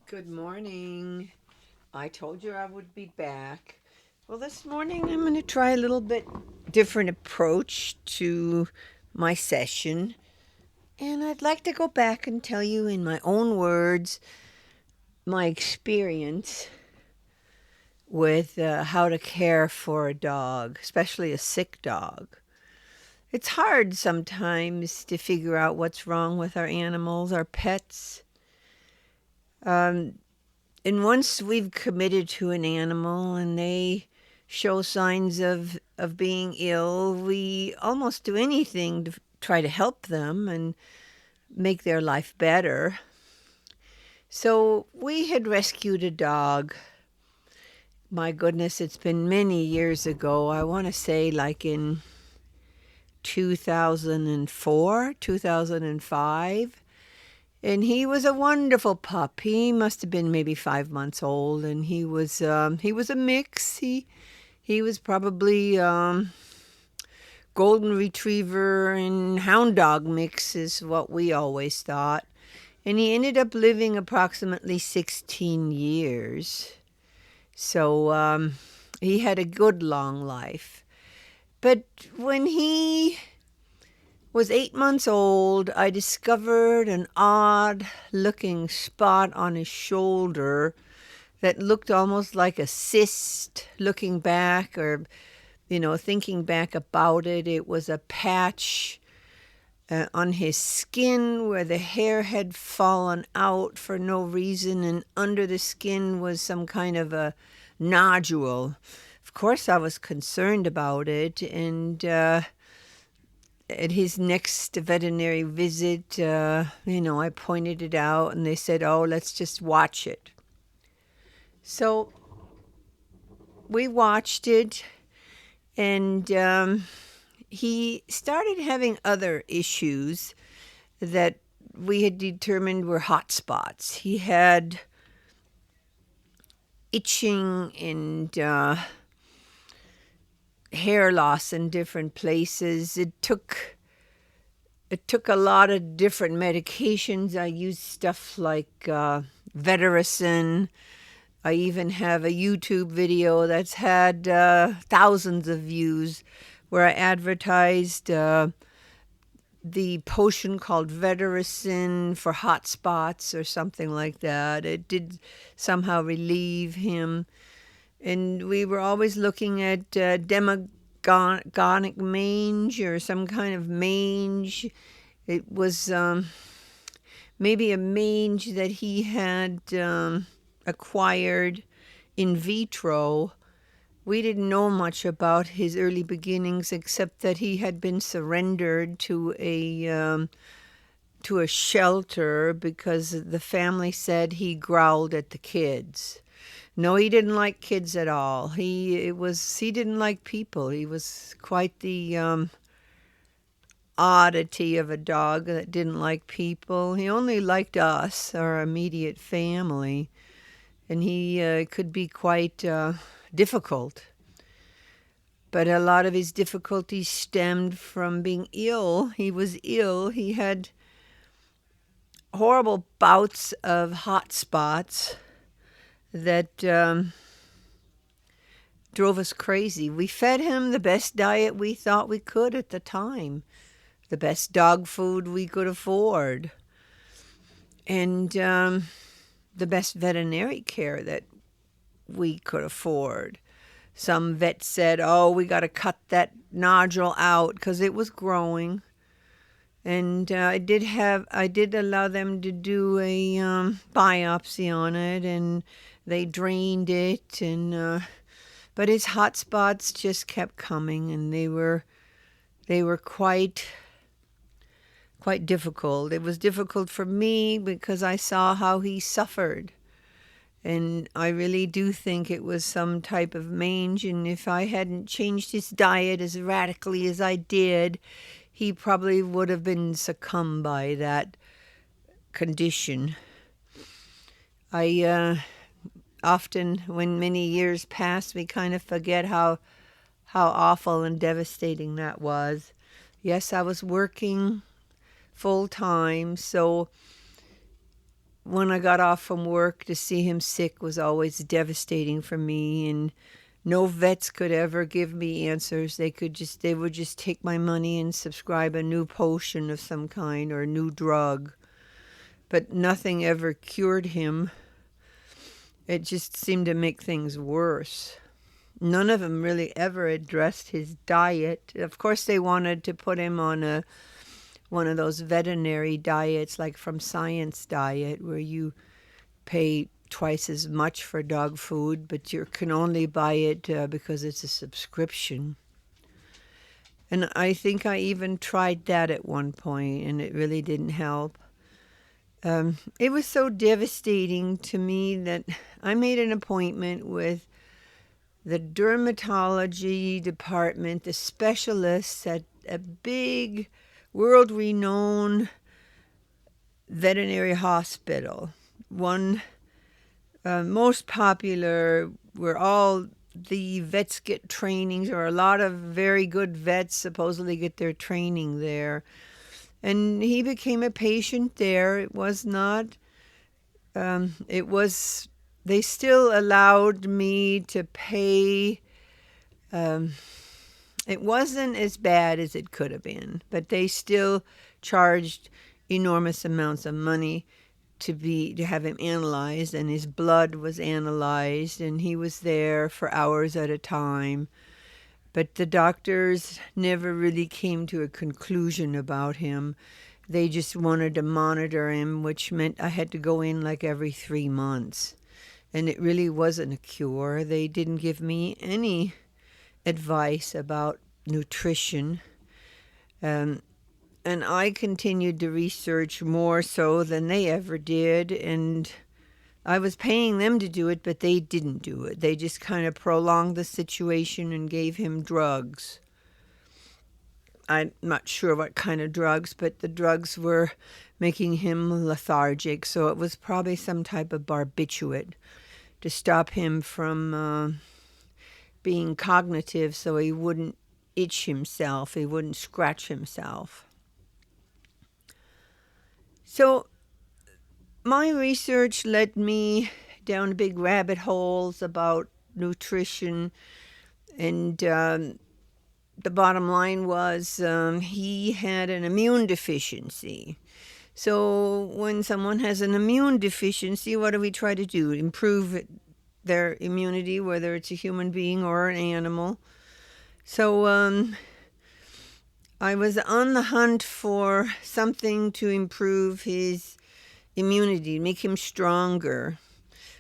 Good morning. I told you I would be back. Well, this morning I'm going to try a little bit different approach to my session. And I'd like to go back and tell you in my own words my experience with how to care for a dog, especially a sick dog. It's hard sometimes to figure out what's wrong with our animals, our pets. Um, and once we've committed to an animal and they show signs of being ill, we almost do anything to try to help them and make their life better. So we had rescued a dog. My goodness, it's been many years ago. I want to say like in 2004, 2005. And he was a wonderful pup. He must have been maybe 5 months old, and he was a mix. He was probably golden retriever and hound dog mix is what we always thought. And he ended up living approximately 16 years. So he had a good long life. But when he was 8 months old, I discovered an odd looking spot on his shoulder that looked almost like a cyst. Looking back, or thinking back about it, it was a patch on his skin where the hair had fallen out for no reason, and under the skin was some kind of a nodule. Of course, I was concerned about it, and at his next veterinary visit, I pointed it out, and they said, "Oh, let's just watch it." So we watched it, and he started having other issues that we had determined were hot spots. He had itching and hair loss in different places. It took a lot of different medications. I used stuff like Vetericin. I even have a YouTube video that's had thousands of views where I advertised the potion called Vetericin for hot spots or something like that. It did somehow relieve him. And we were always looking at demogonic mange or some kind of mange. It was maybe a mange that he had acquired in vitro. We didn't know much about his early beginnings except that he had been surrendered to a shelter because the family said he growled at the kids. No, he didn't like kids at all. He didn't like people. He was quite the oddity of a dog that didn't like people. He only liked us, our immediate family, and he could be quite difficult. But a lot of his difficulties stemmed from being ill. He was ill. He had horrible bouts of hot spots that drove us crazy. We fed him the best diet we thought we could at the time, the best dog food we could afford, and the best veterinary care that we could afford. Some vets said, "Oh, we got to cut that nodule out because it was growing." And I did allow them to do a biopsy on it, and they drained it, and but his hot spots just kept coming, and they were quite difficult. It was difficult for me because I saw how he suffered. And I really do think it was some type of mange. And if I hadn't changed his diet as radically as I did, he probably would have been succumbed by that condition. I often, when many years pass, we kind of forget how awful and devastating that was. Yes, I was working full time, so when I got off from work, to see him sick was always devastating for me, and no vets could ever give me answers. They would just take my money and subscribe a new potion of some kind or a new drug. But nothing ever cured him. It just seemed to make things worse. None of them really ever addressed his diet. Of course, they wanted to put him on one of those veterinary diets, like From Science diet, where you pay twice as much for dog food, but you can only buy it because it's a subscription. And I think I even tried that at one point, and it really didn't help. It was so devastating to me that I made an appointment with the dermatology department, the specialists at a big, world-renowned veterinary hospital. One most popular, where all the vets get trainings, or a lot of very good vets supposedly get their training there. And he became a patient there. It was not, they still allowed me to pay. It wasn't as bad as it could have been, but they still charged enormous amounts of money to have him analyzed, and his blood was analyzed, and he was there for hours at a time. But the doctors never really came to a conclusion about him. They just wanted to monitor him, which meant I had to go in like every 3 months. And it really wasn't a cure. They didn't give me any advice about nutrition. And I continued to research more so than they ever did. And I was paying them to do it, but they didn't do it. They just kind of prolonged the situation and gave him drugs. I'm not sure what kind of drugs, but the drugs were making him lethargic. So it was probably some type of barbiturate to stop him from being cognitive, so he wouldn't itch himself, he wouldn't scratch himself. So my research led me down big rabbit holes about nutrition, and the bottom line was he had an immune deficiency. So when someone has an immune deficiency, what do we try to do? Improve their immunity, whether it's a human being or an animal. So I was on the hunt for something to improve his immunity, make him stronger.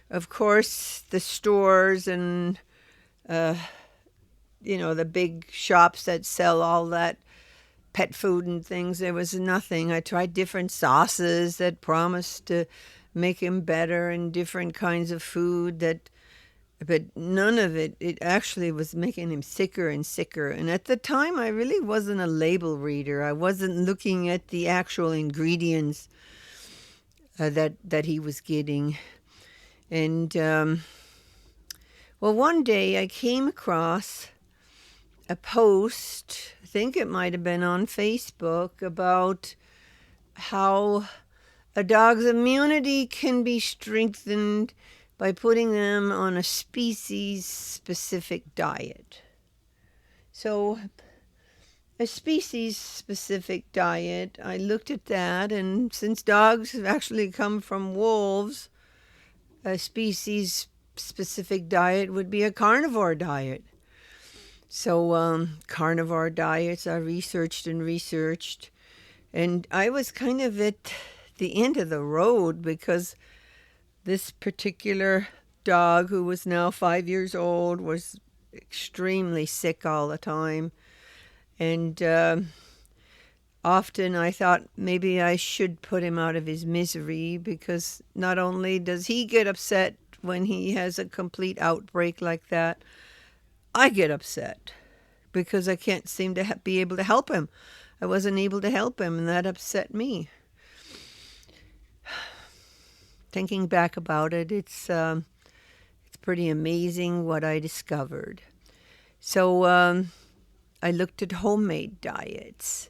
Of course, the stores and the big shops that sell all that pet food and things, there was nothing. I tried different sauces that promised to make him better, and different kinds of food but none of it actually was making him sicker and sicker. And at the time, I really wasn't a label reader. I wasn't looking at the actual ingredients that he was getting. And one day I came across a post, I think it might have been on Facebook, about how a dog's immunity can be strengthened by putting them on a species-specific diet. So a species-specific diet, I looked at that, and since dogs have actually come from wolves, a species-specific diet would be a carnivore diet. So carnivore diets I researched, and I was kind of at the end of the road, because this particular dog, who was now 5 years old, was extremely sick all the time. And often I thought maybe I should put him out of his misery, because not only does he get upset when he has a complete outbreak like that, I get upset because I can't seem to be able to help him. I wasn't able to help him, and that upset me. Thinking back about it, it's pretty amazing what I discovered. So I looked at homemade diets,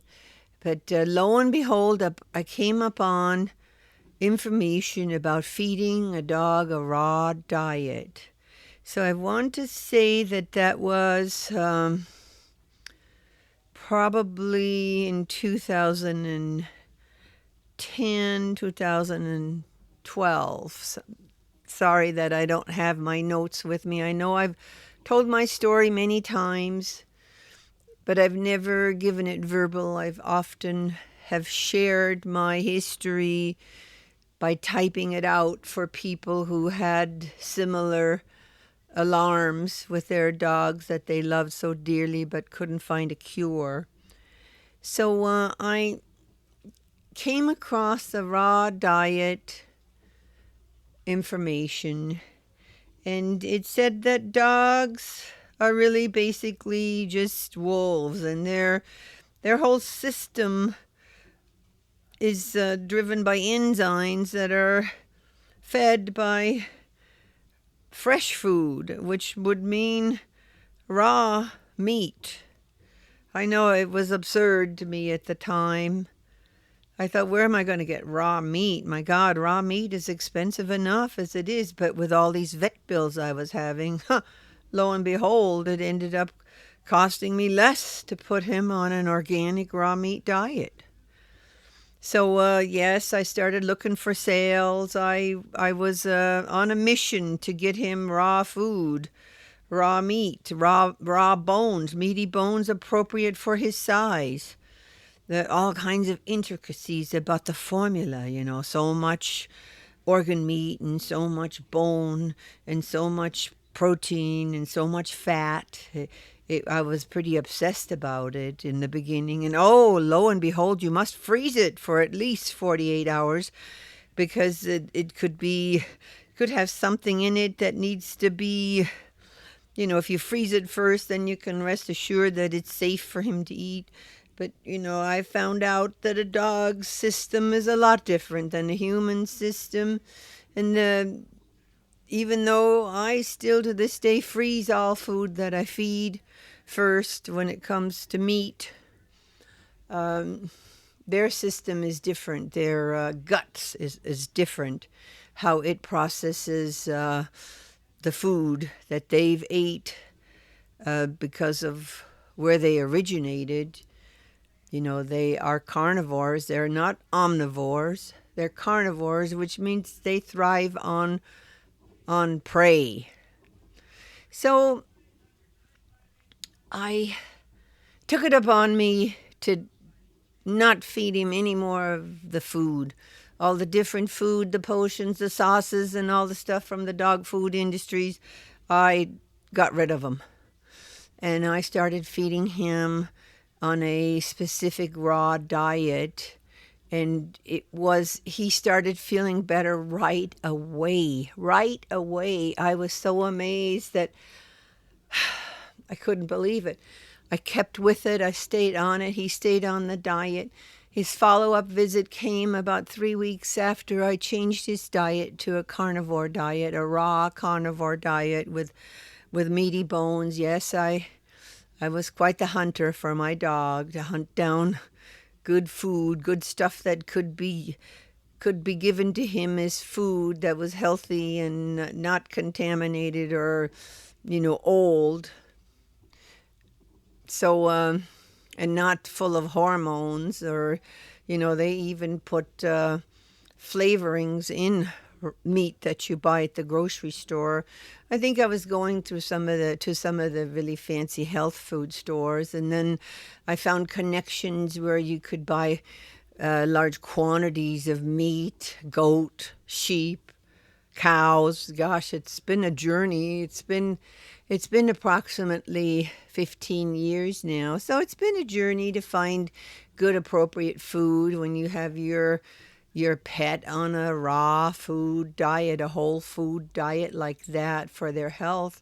but lo and behold, I came upon information about feeding a dog a raw diet. So I want to say that that was probably in 2010, 2012. Sorry that I don't have my notes with me. I know I've told my story many times, but I've never given it verbal. I've often have shared my history by typing it out for people who had similar alarms with their dogs that they loved so dearly but couldn't find a cure. So I came across the raw diet information, and it said that dogs are really basically just wolves, and their whole system is driven by enzymes that are fed by fresh food, which would mean raw meat. I know it was absurd to me at the time. I thought, where am I going to get raw meat? My God, raw meat is expensive enough as it is, but with all these vet bills I was having, lo and behold, it ended up costing me less to put him on an organic raw meat diet. So yes, I started looking for sales. I was on a mission to get him raw food, raw meat, raw bones, meaty bones appropriate for his size. All kinds of intricacies about the formula, so much organ meat and so much bone and so much protein and so much fat. I was pretty obsessed about it in the beginning. And lo and behold, you must freeze it for at least 48 hours because it could have something in it that needs to be, if you freeze it first, then you can rest assured that it's safe for him to eat. But, I found out that a dog's system is a lot different than a human system. And even though I still to this day freeze all food that I feed first when it comes to meat, their system is different. Their guts is different. How it processes the food that they've ate because of where they originated. They are carnivores. They're not omnivores. They're carnivores, which means they thrive on prey. So I took it upon me to not feed him any more of the food. All the different food, the potions, the sauces, and all the stuff from the dog food industries, I got rid of them. And I started feeding him on a specific raw diet, and he started feeling better right away. I was so amazed that I couldn't believe it. I kept with it. I stayed on it. He stayed on the diet. His follow-up visit came about 3 weeks after I changed his diet to a carnivore diet, a raw carnivore diet with meaty bones. Yes, I was quite the hunter for my dog, to hunt down good food, good stuff that could be given to him as food that was healthy and not contaminated or, old. So, and not full of hormones or, they even put flavorings in meat that you buy at the grocery store. I think I was going through some of the really fancy health food stores, and then I found connections where you could buy large quantities of meat, goat, sheep, cows. Gosh, it's been a journey. It's been approximately 15 years now. So it's been a journey to find good, appropriate food when you have your pet on a raw food diet, a whole food diet like that for their health.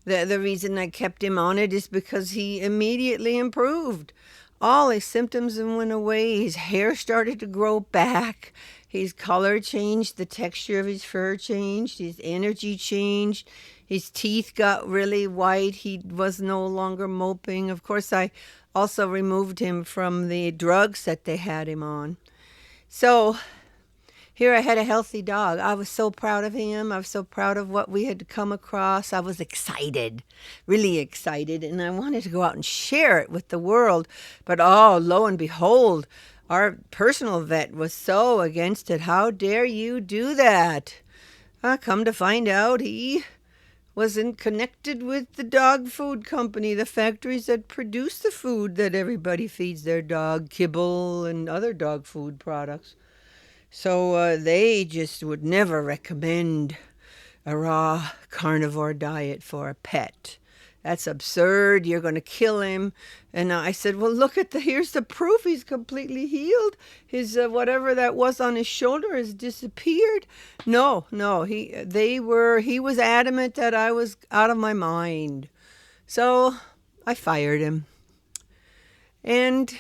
The reason I kept him on it is because he immediately improved. All his symptoms went away. His hair started to grow back. His color changed. The texture of his fur changed. His energy changed. His teeth got really white. He was no longer moping. Of course, I also removed him from the drugs that they had him on. So here I had a healthy dog. I was so proud of him. I was so proud of what we had come across. I was excited, really excited, and I wanted to go out and share it with the world. But oh, lo and behold, our personal vet was so against it. How dare you do that? Come to find out, he wasn't connected with the dog food company, the factories that produce the food that everybody feeds their dog, kibble and other dog food products. So they just would never recommend a raw carnivore diet for a pet. That's absurd. You're going to kill him. And I said, well, here's the proof. He's completely healed. His whatever that was on his shoulder has disappeared. No, he was adamant that I was out of my mind. So I fired him. And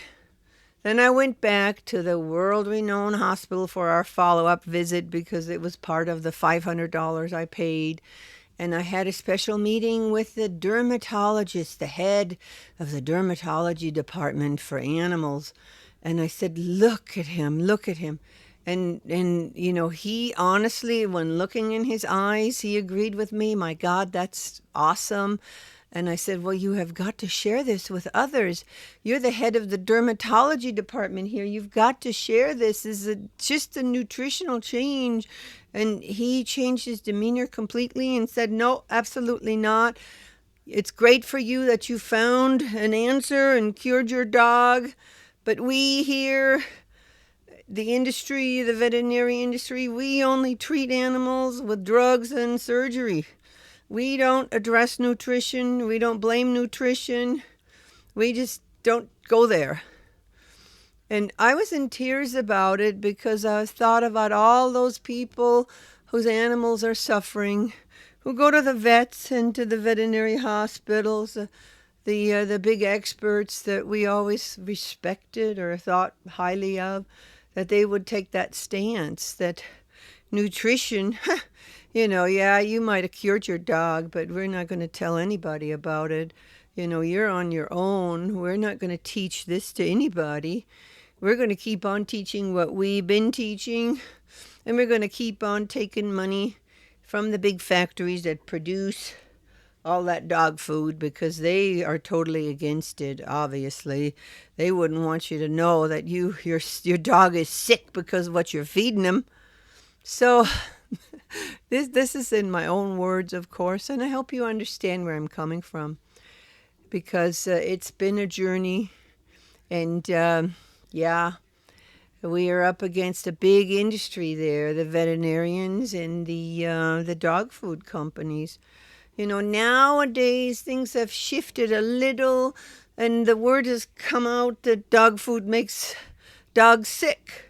then I went back to the world-renowned hospital for our follow-up visit because it was part of the $500 I paid. And I had a special meeting with the dermatologist, the head of the dermatology department for animals. And I said, look at him. And he honestly, when looking in his eyes, he agreed with me. My God, that's awesome. And I said, well, you have got to share this with others. You're the head of the dermatology department here. You've got to share this. This is just a nutritional change. And he changed his demeanor completely and said, no, absolutely not. It's great for you that you found an answer and cured your dog. But we here, the industry, the veterinary industry, we only treat animals with drugs and surgery. We don't address nutrition. We don't blame nutrition. We just don't go there. And I was in tears about it because I thought about all those people whose animals are suffering, who go to the vets and to the veterinary hospitals, the big experts that we always respected or thought highly of, that they would take that stance that nutrition, you might have cured your dog, but we're not going to tell anybody about it. You're on your own. We're not going to teach this to anybody. We're going to keep on teaching what we've been teaching, and we're going to keep on taking money from the big factories that produce all that dog food because they are totally against it, obviously. They wouldn't want you to know that your dog is sick because of what you're feeding him. So this is in my own words, of course, and I hope you understand where I'm coming from because it's been a journey, and we are up against a big industry there, the veterinarians and the dog food companies. Nowadays things have shifted a little, and the word has come out that dog food makes dogs sick.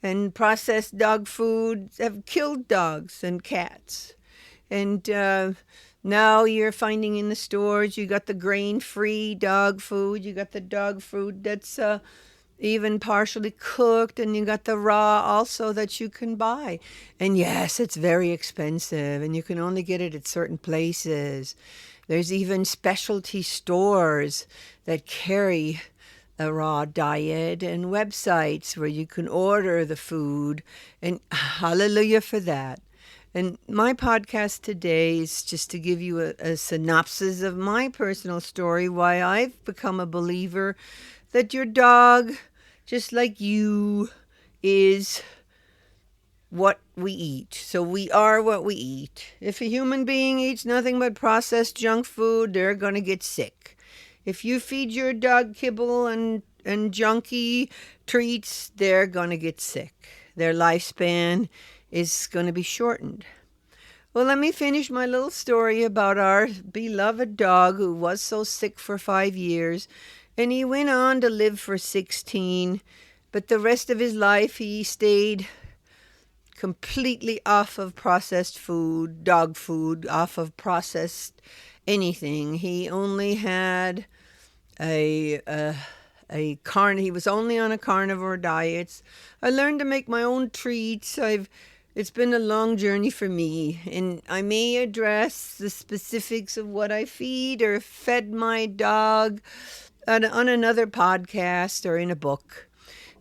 And processed dog foods have killed dogs and cats. And now you're finding in the stores, you got the grain-free dog food, you got the dog food that's even partially cooked, and you got the raw also that you can buy. And yes, it's very expensive, and you can only get it at certain places. There's even specialty stores that carry a raw diet and websites where you can order the food, and hallelujah for that. And my podcast today is just to give you a synopsis of my personal story, why I've become a believer that your dog, just like you, is what we eat. So we are what we eat. If a human being eats nothing but processed junk food, they're going to get sick. If you feed your dog kibble and junky treats, they're going to get sick. Their lifespan is going to be shortened. Well, let me finish my little story about our beloved dog who was so sick for 5 years, and he went on to live for 16, but the rest of his life he stayed completely off of processed food, dog food, off of processed anything. He only had he was only on a carnivore diet. I learned to make my own treats. It's been a long journey for me, and I may address the specifics of what I feed or fed my dog on another podcast or in a book.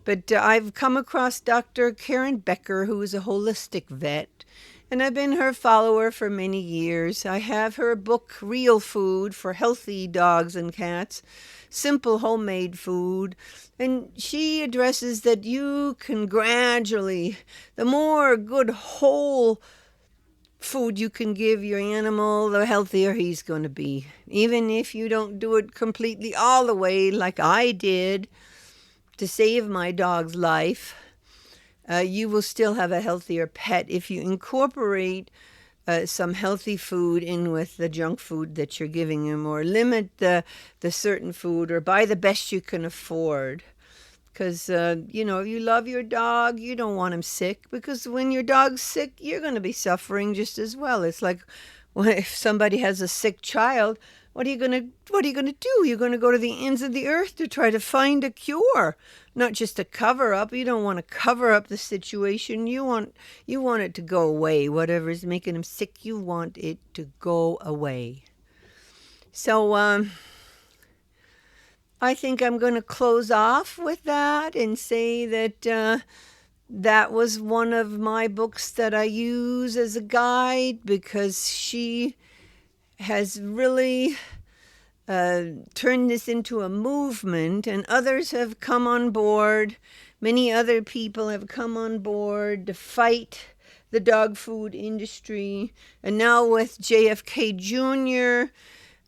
But I've come across Dr. Karen Becker, who is a holistic vet, and I've been her follower for many years. I have her book, Real Food for Healthy Dogs and Cats, Simple Homemade Food. And she addresses that you can gradually, the more good whole food you can give your animal, the healthier he's going to be. Even if you don't do it completely all the way like I did to save my dog's life, you will still have a healthier pet if you incorporate some healthy food in with the junk food that you're giving him, or limit the certain food, or buy the best you can afford. Because, if you love your dog, you don't want him sick, because when your dog's sick, you're going to be suffering just as well. It's like, well, if somebody has a sick child, what are you going to do? You're going to go to the ends of the earth to try to find a cure, not just a cover up. You don't want to cover up the situation. You want it to go away. Whatever is making him sick, you want it to go away. So, I think I'm going to close off with that and say that that was one of my books that I use as a guide, because she has really turned this into a movement, and others have come on board. Many other people have come on board to fight the dog food industry. And now with JFK Jr.,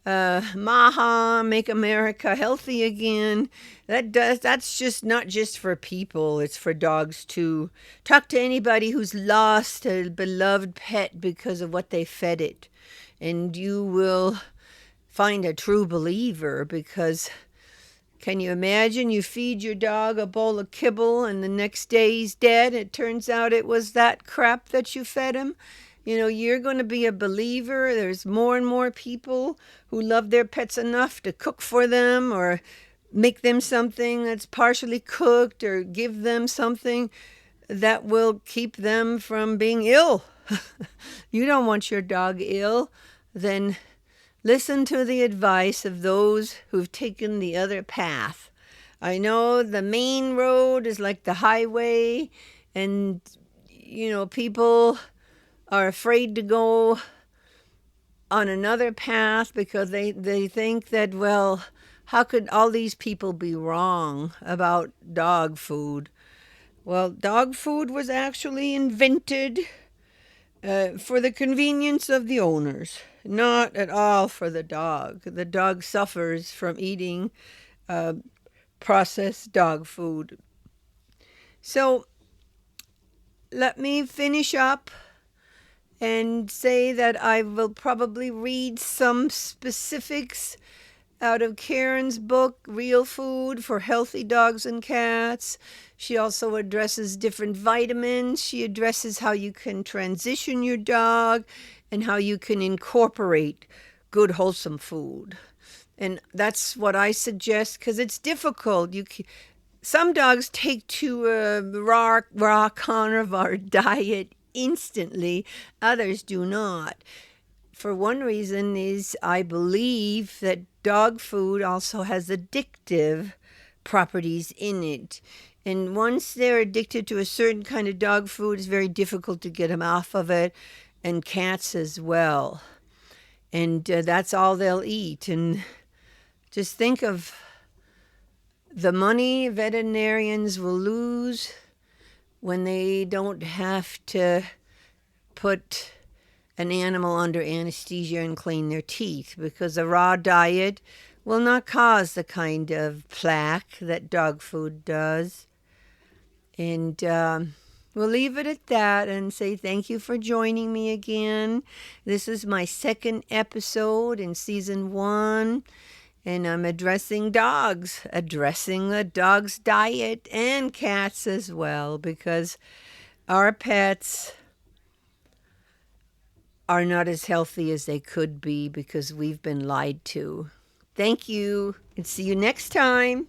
MAHA, Make America Healthy Again. That's just not just for people, it's for dogs too. Talk to anybody who's lost a beloved pet because of what they fed it, and you will find a true believer. Because can you imagine you feed your dog a bowl of kibble and the next day he's dead? It turns out it was that crap that you fed him. You're going to be a believer. There's more and more people who love their pets enough to cook for them, or make them something that's partially cooked, or give them something that will keep them from being ill. You don't want your dog ill. Then listen to the advice of those who've taken the other path. I know the main road is like the highway, and, people are afraid to go on another path because they think that, well, how could all these people be wrong about dog food? Well, dog food was actually invented for the convenience of the owners, not at all for the dog. The dog suffers from eating processed dog food. So let me finish up and say that I will probably read some specifics out of Karen's book, Real Food for Healthy Dogs and Cats. She also addresses different vitamins. She addresses how you can transition your dog and how you can incorporate good, wholesome food. And that's what I suggest, because it's difficult. Some dogs take to a raw carnivore diet instantly. Others do not. For one reason is I believe that dog food also has addictive properties in it. And once they're addicted to a certain kind of dog food, it's very difficult to get them off of it, and cats as well. And that's all they'll eat. And just think of the money veterinarians will lose when they don't have to put an animal under anesthesia and clean their teeth, because a raw diet will not cause the kind of plaque that dog food does. And we'll leave it at that and say thank you for joining me again. This is my second episode in season 1. And I'm addressing the dog's diet, and cats as well, because our pets are not as healthy as they could be because we've been lied to. Thank you, and see you next time.